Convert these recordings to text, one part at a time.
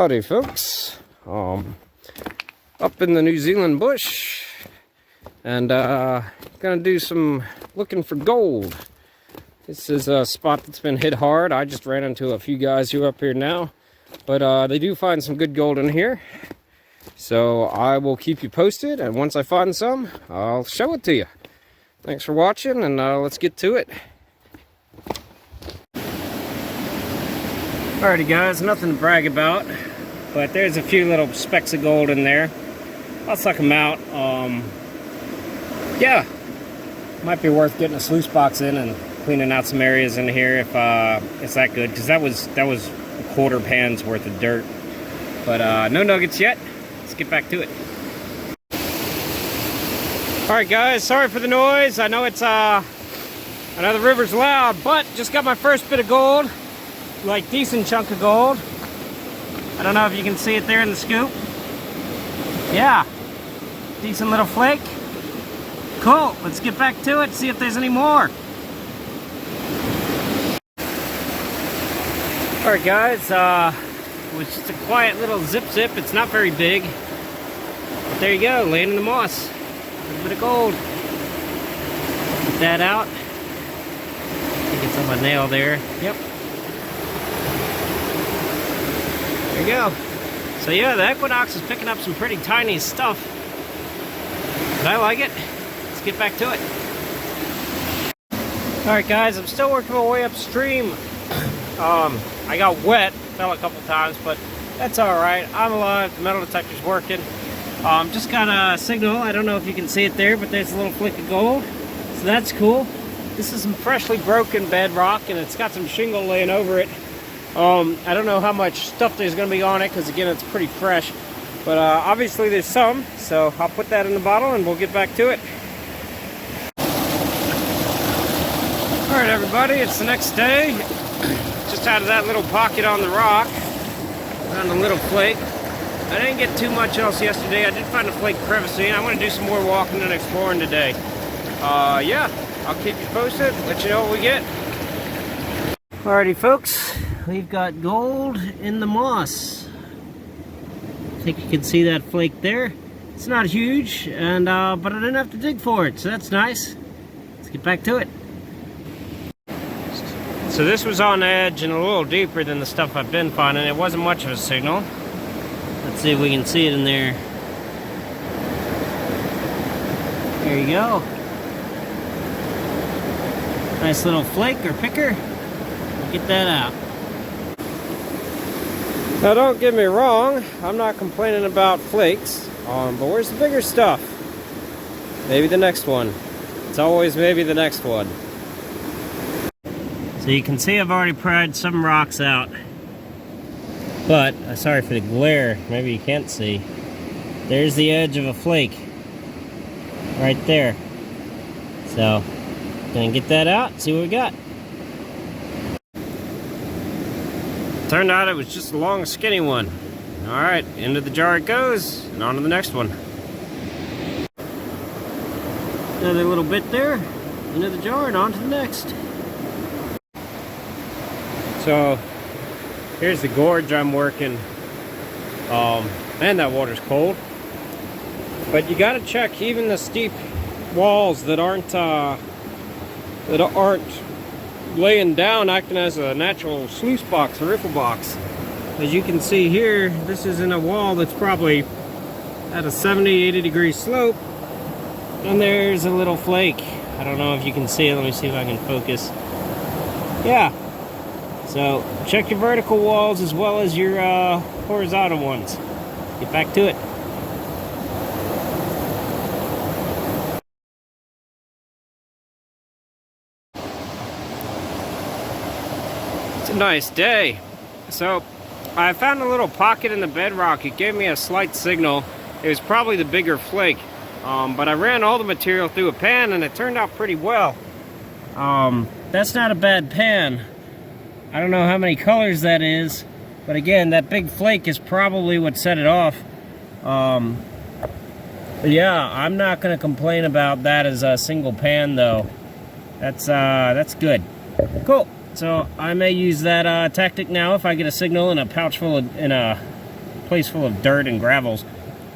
Howdy folks, up in the New Zealand bush, and gonna do some looking for gold. This is a spot that's been hit hard. I just ran into a few guys who are up here now, but they do find some good gold in here. So I will keep you posted, and once I find some, I'll show it to you. Thanks for watching, and let's get to it. Alrighty guys, nothing to brag about, but there's a few little specks of gold in there. I'll suck them out. Yeah, might be worth getting a sluice box in and cleaning out some areas in here if it's that good, because that was a quarter pan's worth of dirt. But no nuggets yet. Let's get back to it. Alright guys, sorry for the noise. I know it's I know the river's loud, but just got my first bit of gold. Like decent chunk of gold. I don't know if you can see it there in the scoop. Yeah, decent little flake. Cool, let's get back to it, see if there's any more. Alright guys, it was just a quiet little zip. It's not very big, but there you go, laying in the moss. A little bit of gold. Get that out. I think it's on my nail there. Yep. There you go. So yeah, the Equinox is picking up some pretty tiny stuff, but I like it. Let's get back to it. Alright guys, I'm still working my way upstream. I got wet, fell a couple times, but that's alright. I'm alive, the metal detector's working. Just got a signal. I don't know if you can see it there, but there's a little flick of gold. So that's cool. This is some freshly broken bedrock, and it's got some shingle laying over it. I don't know how much stuff there's going to be on it, because again, it's pretty fresh. But obviously there's some, so I'll put that in the bottle and we'll get back to it. Alright everybody, it's the next day. Just out of that little pocket on the rock. Found a little flake. I didn't get too much else yesterday. I did find a flake crevicing. I want to do some more walking and exploring today. Yeah, I'll keep you posted, let you know what we get. Alrighty folks, we've got gold in the moss. I think you can see that flake there. It's not huge, and but I didn't have to dig for it, so that's nice. Let's get back to it. So this was on edge and a little deeper than the stuff I've been finding. It wasn't much of a signal. Let's see if we can see it in there. There you go. Nice little flake or picker. Get that out. Now don't get me wrong, I'm not complaining about flakes, but where's the bigger stuff? Maybe the next one. It's always maybe the next one. So you can see I've already pried some rocks out, but sorry for the glare, maybe you can't see. There's the edge of a flake right there. So gonna get that out, see what we got. Turned out it was just a long skinny one. Alright, into the jar it goes, and on to the next one. Another little bit there, into the jar and on to the next. So here's the gorge I'm working. Man, that water's cold. But you gotta check even the steep walls that aren't laying down, acting as a natural sluice box or riffle box. As you can see here, this is in a wall that's probably at a 70-80 degree slope, and there's a little flake. I don't know if you can see it. Let me see if I can focus. Yeah. So check your vertical walls as well as your horizontal ones. Get back to it. It's a nice day. So I found a little pocket in the bedrock. It gave me a slight signal. It was probably the bigger flake. But I ran all the material through a pan and it turned out pretty well. That's not a bad pan. I don't know how many colors that is, but again, that big flake is probably what set it off. But yeah, I'm not going to complain about that as a single pan though. That's good. Cool. So I may use that tactic now if I get a signal in a pouch full of, in a place full of dirt and gravels.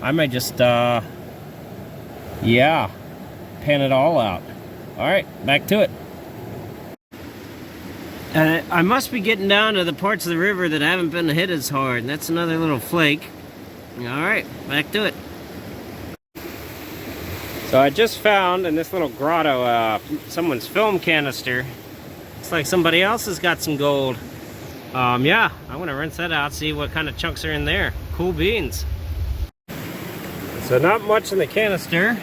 I may just, yeah, pan it all out. All right, back to it. I must be getting down to the parts of the river that haven't been hit as hard, and that's another little flake. All right, back to it. So I just found in this little grotto someone's film canister. Looks like somebody else has got some gold. Yeah, I'm gonna rinse that out, see what kind of chunks are in there. Cool beans. So not much in the canister.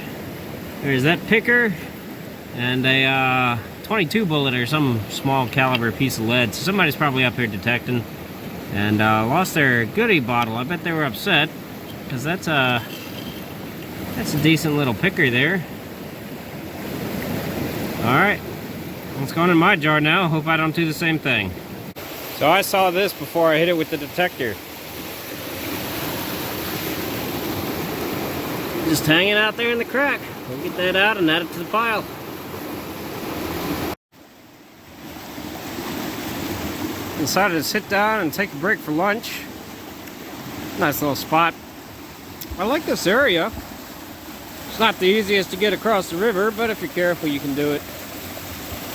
There's that picker and a 22 bullet or some small caliber piece of lead. So somebody's probably up here detecting and lost their goodie bottle. I bet they were upset because that's a decent little picker there. All right, it's going in my jar now. Hope I don't do the same thing. So I saw this before I hit it with the detector. Just hanging out there in the crack. We'll get that out and add it to the pile. Decided to sit down and take a break for lunch. Nice little spot. I like this area. It's not the easiest to get across the river, but if you're careful, you can do it.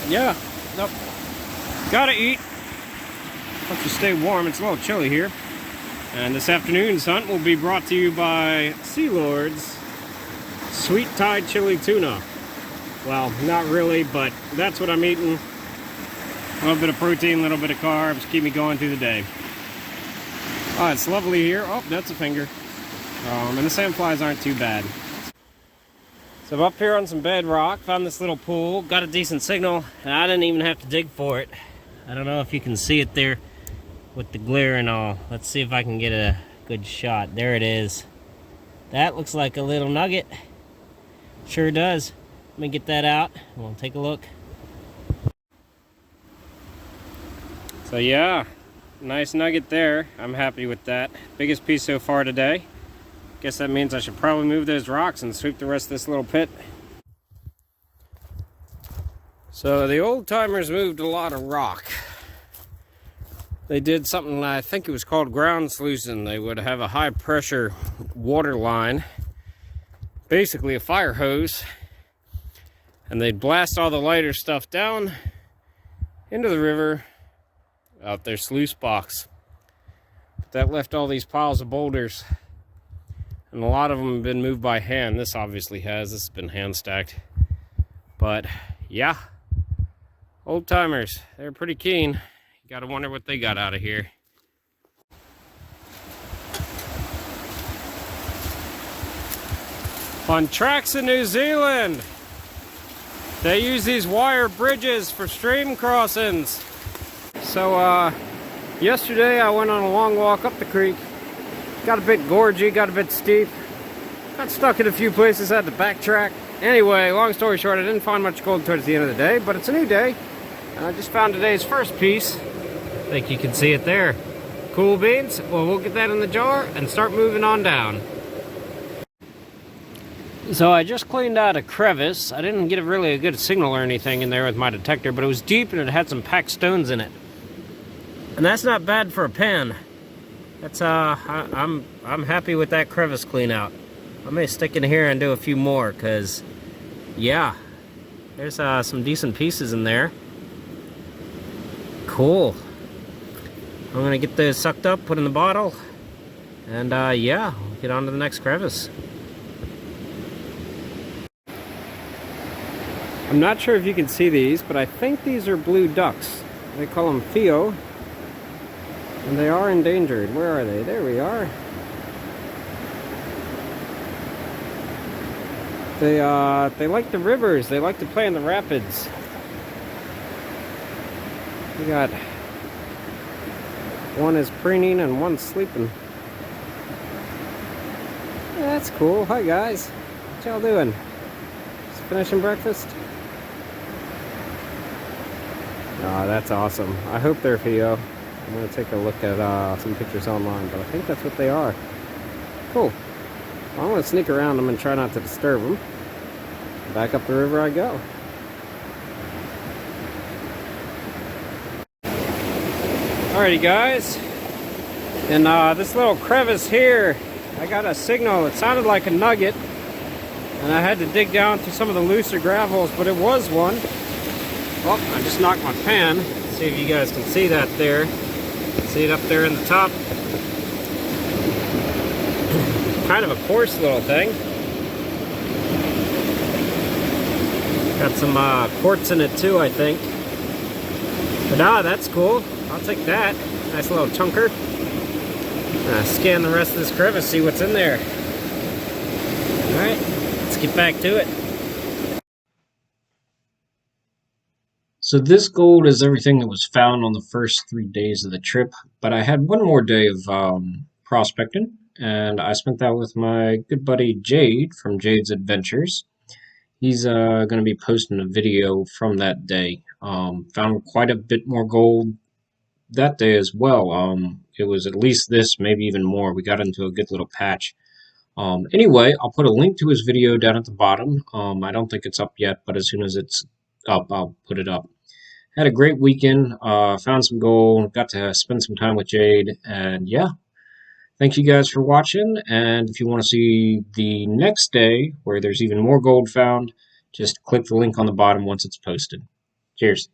Yeah, nope. Gotta eat. Hope you stay warm. It's a little chilly here. And this afternoon's hunt will be brought to you by Sea Lord's Sweet Tide Chili Tuna. Well, not really, but that's what I'm eating. A little bit of protein, a little bit of carbs, keep me going through the day. Oh, it's lovely here. Oh, that's a finger. And the sandflies aren't too bad. So I'm up here on some bedrock, found this little pool, got a decent signal, and I didn't even have to dig for it. I don't know if you can see it there with the glare and all. Let's see if I can get a good shot. There it is. That looks like a little nugget. Sure does. Let me get that out and we'll take a look. So yeah, nice nugget there. I'm happy with that. Biggest piece so far today. Guess that means I should probably move those rocks and sweep the rest of this little pit. So the old timers moved a lot of rock. They did something, I think it was called ground sluicing. They would have a high pressure water line, basically a fire hose, and they'd blast all the lighter stuff down into the river out their sluice box. But that left all these piles of boulders, and a lot of them have been moved by hand. This obviously has. This has been hand stacked. But yeah, old timers, they're pretty keen. You gotta wonder what they got out of here. On tracks in New Zealand, they use these wire bridges for stream crossings. So yesterday I went on a long walk up the creek. Got a bit gorgy, got a bit steep. Got stuck in a few places, had to backtrack. Anyway, long story short, I didn't find much gold towards the end of the day, but it's a new day. And I just found today's first piece. I think you can see it there. Cool beans. Well, we'll get that in the jar and start moving on down. So I just cleaned out a crevice. I didn't get really a good signal or anything in there with my detector, but it was deep and it had some packed stones in it. And that's not bad for a pan. That's I'm happy with that crevice clean out. I may stick in here and do a few more, cause yeah, there's some decent pieces in there. Cool. I'm gonna get those sucked up, put in the bottle, and yeah, we'll get on to the next crevice. I'm not sure if you can see these, but I think these are blue ducks. They call them Theo. And they are endangered. Where are they? There we are. They like the rivers. They like to play in the rapids. We got one is preening and one's sleeping. Yeah, that's cool. Hi guys. What y'all doing? Just finishing breakfast? Oh, that's awesome. I hope they're Theo. I'm going to take a look at some pictures online, but I think that's what they are. Cool. Well, I'm going to sneak around them and try not to disturb them. Back up the river I go. Alrighty guys. And this little crevice here, I got a signal. It sounded like a nugget, and I had to dig down through some of the looser gravels, but it was one. Oh, I just knocked my pan. Let's see if you guys can see that there. See it up there in the top? Kind of a coarse little thing. Got some quartz in it too, I think. But that's cool. I'll take that. Nice little chunker. Scan the rest of this crevice, see what's in there. Alright, let's get back to it. So this gold is everything that was found on the first 3 days of the trip, but I had one more day of prospecting, and I spent that with my good buddy Jade from Jade's Adventures. He's going to be posting a video from that day. Found quite a bit more gold that day as well. It was at least this, maybe even more. We got into a good little patch. Anyway, I'll put a link to his video down at the bottom. I don't think it's up yet, but as soon as it's up, I'll put it up. Had a great weekend, found some gold, got to spend some time with Jade, and yeah, thank you guys for watching, and if you want to see the next day where there's even more gold found, just click the link on the bottom once it's posted. Cheers.